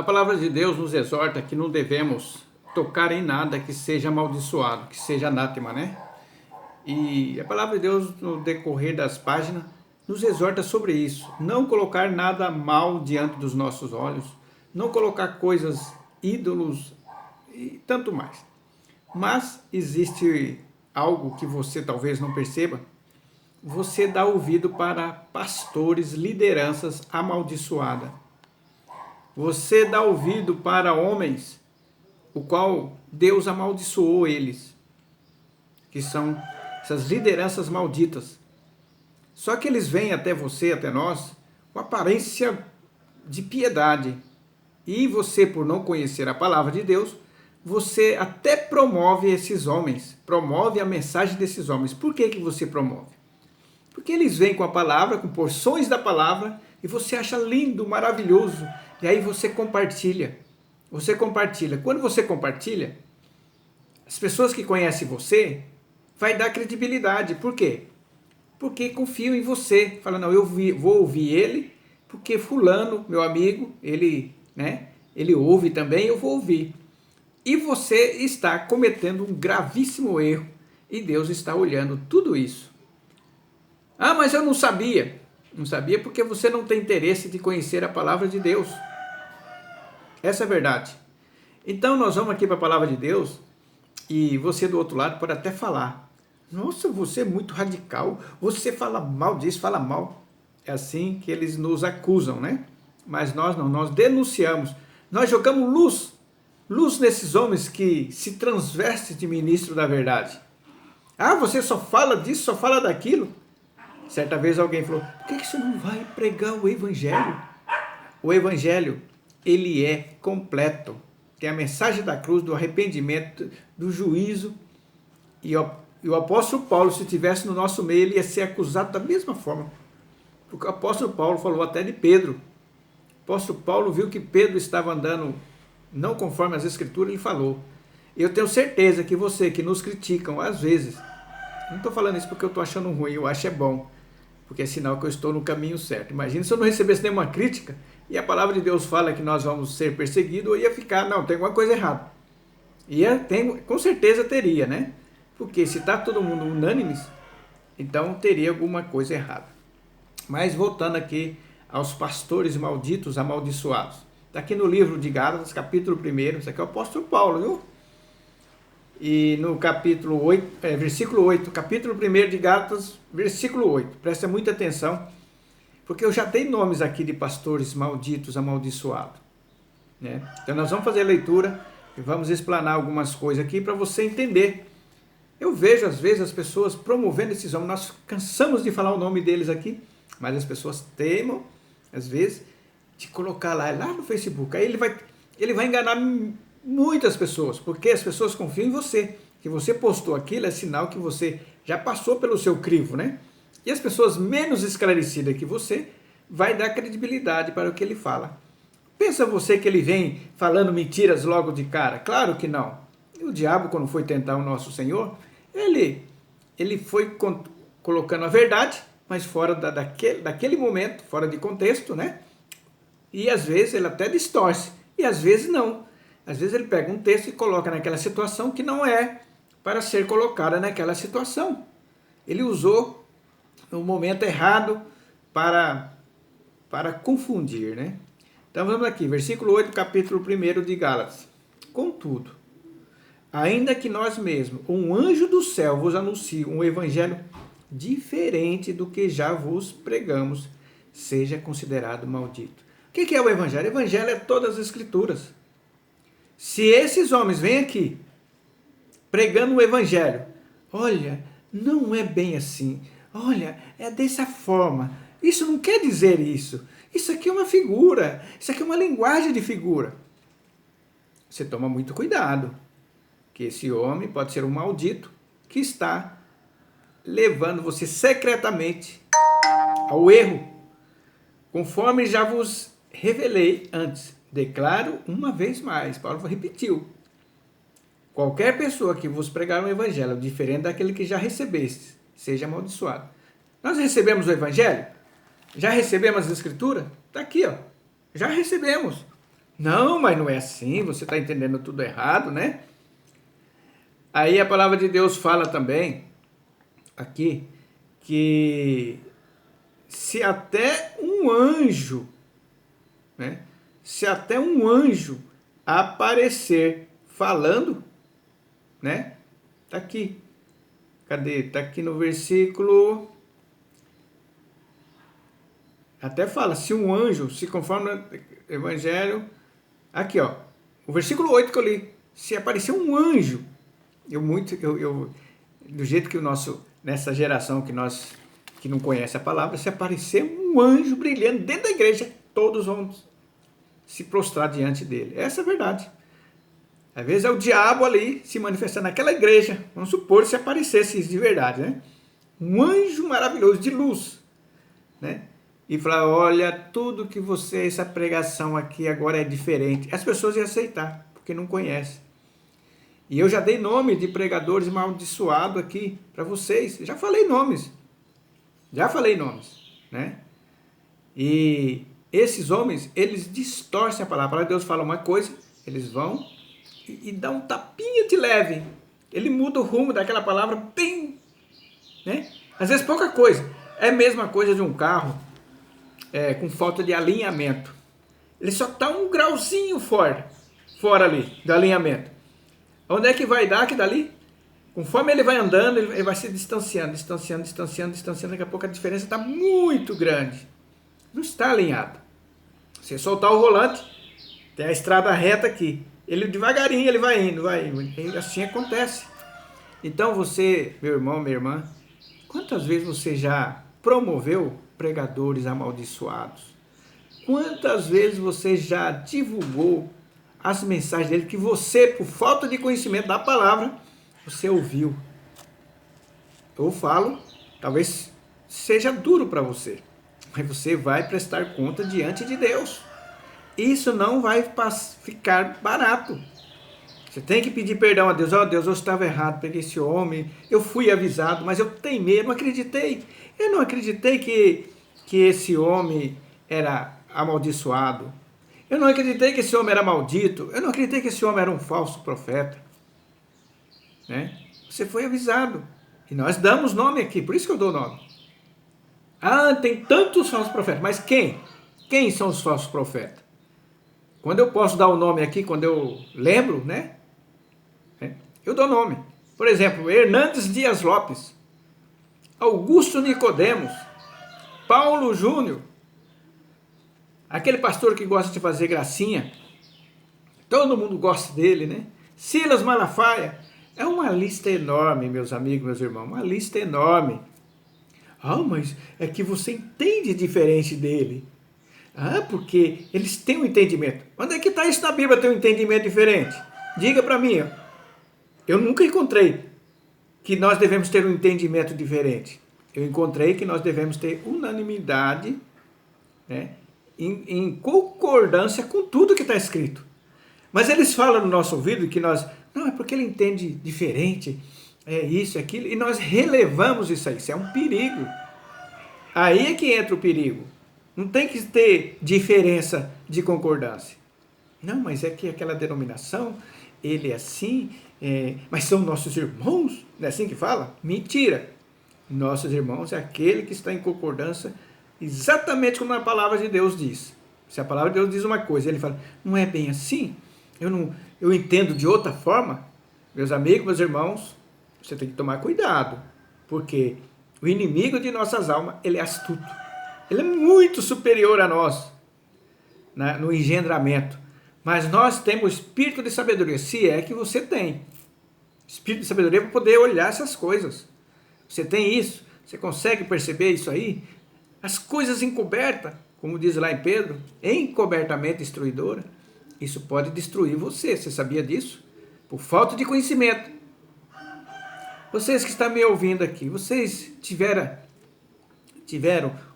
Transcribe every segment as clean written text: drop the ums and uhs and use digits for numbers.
A palavra de Deus nos exorta que não devemos tocar em nada que seja amaldiçoado, que seja anátema, né? E a palavra de Deus, no decorrer das páginas, nos exorta sobre isso. Não colocar nada mal diante dos nossos olhos, não colocar coisas, ídolos e tanto mais. Mas existe algo que você talvez não perceba. Você dá ouvido para pastores, lideranças amaldiçoadas. Você dá ouvido para homens, o qual Deus amaldiçoou eles, que são essas lideranças malditas. Só que eles vêm até você, até nós, com aparência de piedade. E você, por não conhecer a palavra de Deus, você até promove esses homens, promove a mensagem desses homens. Por que você promove? Porque eles vêm com a palavra, com porções da palavra, e você acha lindo, maravilhoso, e aí você compartilha. Você compartilha. Quando você compartilha, as pessoas que conhecem você vai dar credibilidade. Por quê? Porque confiam em você. Fala, não, vou ouvir ele, porque fulano, meu amigo, ele ouve também, eu vou ouvir. E você está cometendo um gravíssimo erro, e Deus está olhando tudo isso. Ah, mas eu não sabia. Não sabia porque você não tem interesse de conhecer a palavra de Deus. Essa é a verdade. Então nós vamos aqui para a palavra de Deus e você do outro lado pode até falar: nossa, você é muito radical, você fala mal disso, fala mal. É assim que eles nos acusam, né? Mas nós não, nós denunciamos. Nós jogamos luz nesses homens que se transvestem de ministro da verdade. Ah, você só fala disso, só fala daquilo. Certa vez alguém falou: por que você não vai pregar o evangelho? O evangelho, ele é completo. Tem a mensagem da cruz, do arrependimento, do juízo. E o apóstolo Paulo, se estivesse no nosso meio, ele ia ser acusado da mesma forma. Porque o apóstolo Paulo falou até de Pedro. O apóstolo Paulo viu que Pedro estava andando não conforme as escrituras, ele falou: eu tenho certeza que você, que nos criticam às vezes, não estou falando isso porque eu estou achando ruim, eu acho é bom, porque é sinal que eu estou no caminho certo. Imagina se eu não recebesse nenhuma crítica, e a palavra de Deus fala que nós vamos ser perseguidos, eu ia ficar, não, tem alguma coisa errada. Com certeza teria, né? Porque se está todo mundo unânimes, então teria alguma coisa errada. Mas voltando aqui aos pastores malditos, amaldiçoados. Está aqui no livro de Gálatas, capítulo 1, isso aqui é o apóstolo Paulo, viu? E no capítulo 8, versículo 8, capítulo 1 de Gálatas, versículo 8. Presta muita atenção, porque eu já dei nomes aqui de pastores malditos, amaldiçoados. Né? Então nós vamos fazer a leitura e vamos explanar algumas coisas aqui para você entender. Eu vejo às vezes as pessoas promovendo esses homens, nós cansamos de falar o nome deles aqui, mas as pessoas teimam, às vezes, de colocar lá no Facebook. Aí ele vai enganar muitas pessoas, porque as pessoas confiam em você, que você postou aquilo, é sinal que você já passou pelo seu crivo, né? E as pessoas menos esclarecidas que você vai dar credibilidade para o que ele fala. Pensa você que ele vem falando mentiras logo de cara? Claro que não. E o diabo, quando foi tentar o nosso Senhor, ele foi colocando a verdade, mas fora daquele momento, fora de contexto, né? E às vezes ele até distorce, e às vezes não. Às vezes ele pega um texto e coloca naquela situação que não é para ser colocada naquela situação. Ele usou o momento errado para confundir, né? Então vamos aqui, versículo 8, capítulo 1 de Gálatas. Contudo, ainda que nós mesmos, um anjo do céu vos anuncie um evangelho diferente do que já vos pregamos, seja considerado maldito. O que é o evangelho? O evangelho é todas as escrituras. Se esses homens vêm aqui pregando o evangelho, olha, não é bem assim, olha, é dessa forma, isso não quer dizer isso, isso aqui é uma figura, isso aqui é uma linguagem de figura. Você toma muito cuidado, que esse homem pode ser um maldito que está levando você secretamente ao erro, conforme já vos revelei antes. Declaro uma vez mais, Paulo repetiu: qualquer pessoa que vos pregar um evangelho diferente daquele que já recebeste, seja amaldiçoado. Nós recebemos o evangelho? Já recebemos as escrituras? Está aqui, ó. Já recebemos. Não, mas não é assim, você está entendendo tudo errado, né? Aí a palavra de Deus fala também, aqui, que se até um anjo, né? Se até um anjo aparecer falando, né? Tá aqui. Cadê? Tá aqui no versículo. Até fala, se um anjo se conforma no evangelho. Aqui, ó. O versículo 8 que eu li. Se aparecer um anjo, do jeito que o nosso, nessa geração que não conhece a palavra, se aparecer um anjo brilhando dentro da igreja, todos vão se prostrar diante dele. Essa é a verdade. Às vezes é o diabo ali se manifestando naquela igreja. Vamos supor se aparecesse de verdade, né? Um anjo maravilhoso de luz, né? E falar, olha, tudo que você, essa pregação aqui agora é diferente. As pessoas iam aceitar, porque não conhecem. E eu já dei nome de pregadores amaldiçoados aqui para vocês. Já falei nomes. Né? E esses homens, eles distorcem a palavra. A palavra de Deus fala uma coisa, eles vão e dão um tapinha de leve. Ele muda o rumo daquela palavra bem, né? Às vezes pouca coisa. É a mesma coisa de um carro com falta de alinhamento. Ele só está um grauzinho fora ali do alinhamento. Onde é que vai dar que dali? Conforme ele vai andando, ele vai se distanciando. Daqui a pouco a diferença está muito grande. Não está alinhado. Você soltar o volante, tem a estrada reta aqui. Ele devagarinho, ele vai indo. E assim acontece. Então você, meu irmão, minha irmã, quantas vezes você já promoveu pregadores amaldiçoados? Quantas vezes você já divulgou as mensagens dele que você, por falta de conhecimento da palavra, você ouviu? Eu falo, talvez seja duro para você, mas você vai prestar conta diante de Deus. Isso não vai ficar barato. Você tem que pedir perdão a Deus. Deus, eu estava errado, peguei esse homem, eu fui avisado, mas eu teimei, eu não acreditei. Eu não acreditei que esse homem era amaldiçoado. Eu não acreditei que esse homem era maldito. Eu não acreditei que esse homem era um falso profeta. Né? Você foi avisado. E nós damos nome aqui, por isso que eu dou nome. Tem tantos falsos profetas, mas quem? Quem são os falsos profetas? Quando eu posso dar o nome aqui, quando eu lembro, né? Eu dou nome. Por exemplo, Hernandes Dias Lopes, Augusto Nicodemos, Paulo Júnior, aquele pastor que gosta de fazer gracinha, todo mundo gosta dele, né? Silas Malafaia, é uma lista enorme, meus amigos, meus irmãos, uma lista enorme. Mas é que você entende diferente dele. Porque eles têm um entendimento. Onde é que está isso na Bíblia, ter um entendimento diferente? Diga para mim. Eu nunca encontrei que nós devemos ter um entendimento diferente. Eu encontrei que nós devemos ter unanimidade, né, em concordância com tudo que está escrito. Mas eles falam no nosso ouvido que nós... Não, é porque ele entende diferente, é isso, é aquilo, e nós relevamos isso aí. Isso é um perigo. Aí é que entra o perigo. Não tem que ter diferença de concordância. Não, mas é que aquela denominação, ele é assim, mas são nossos irmãos, não é assim que fala? Mentira. Nossos irmãos é aquele que está em concordância exatamente como a palavra de Deus diz. Se a palavra de Deus diz uma coisa, ele fala, não é bem assim, eu entendo de outra forma. Meus amigos, meus irmãos, você tem que tomar cuidado, porque o inimigo de nossas almas, ele é astuto. Ele é muito superior a nós, né, no engendramento. Mas nós temos espírito de sabedoria, se é que você tem. Espírito de sabedoria para poder olhar essas coisas. Você tem isso? Você consegue perceber isso aí? As coisas encobertas, como diz lá em Pedro, encobertamente destruidora, isso pode destruir você. Você sabia disso? Por falta de conhecimento. Vocês que estão me ouvindo aqui, vocês tiveram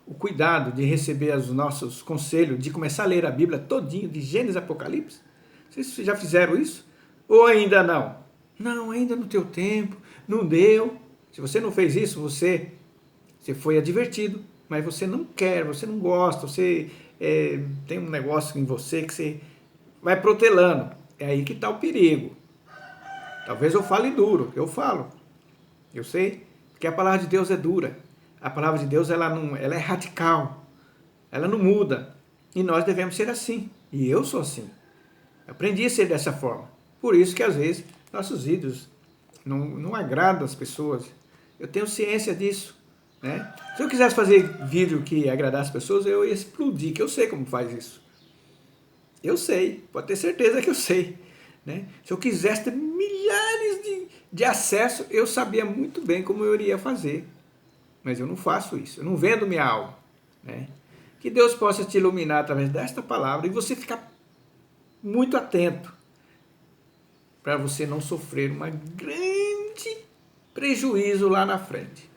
o cuidado de receber os nossos conselhos, de começar a ler a Bíblia todinho, de Gênesis a Apocalipse? Vocês já fizeram isso? Ou ainda não? Não, ainda no teu tempo, não deu. Se você não fez isso, você foi advertido, mas você não quer, você não gosta, você tem um negócio em você que você vai protelando. É aí que está o perigo. Talvez eu fale duro, eu falo. Eu sei, porque a palavra de Deus é dura. A palavra de Deus ela é radical. Ela não muda. E nós devemos ser assim. E eu sou assim. Eu aprendi a ser dessa forma. Por isso que às vezes nossos vídeos não agradam as pessoas. Eu tenho ciência disso. Né? Se eu quisesse fazer vídeo que agradasse as pessoas, eu ia explodir, que eu sei como faz isso. Eu sei, pode ter certeza que eu sei. Né? Se eu quisesse ter milhares de acessos, eu sabia muito bem como eu iria fazer. Mas eu não faço isso, eu não vendo minha alma. Né? Que Deus possa te iluminar através desta palavra e você ficar muito atento para você não sofrer um grande prejuízo lá na frente.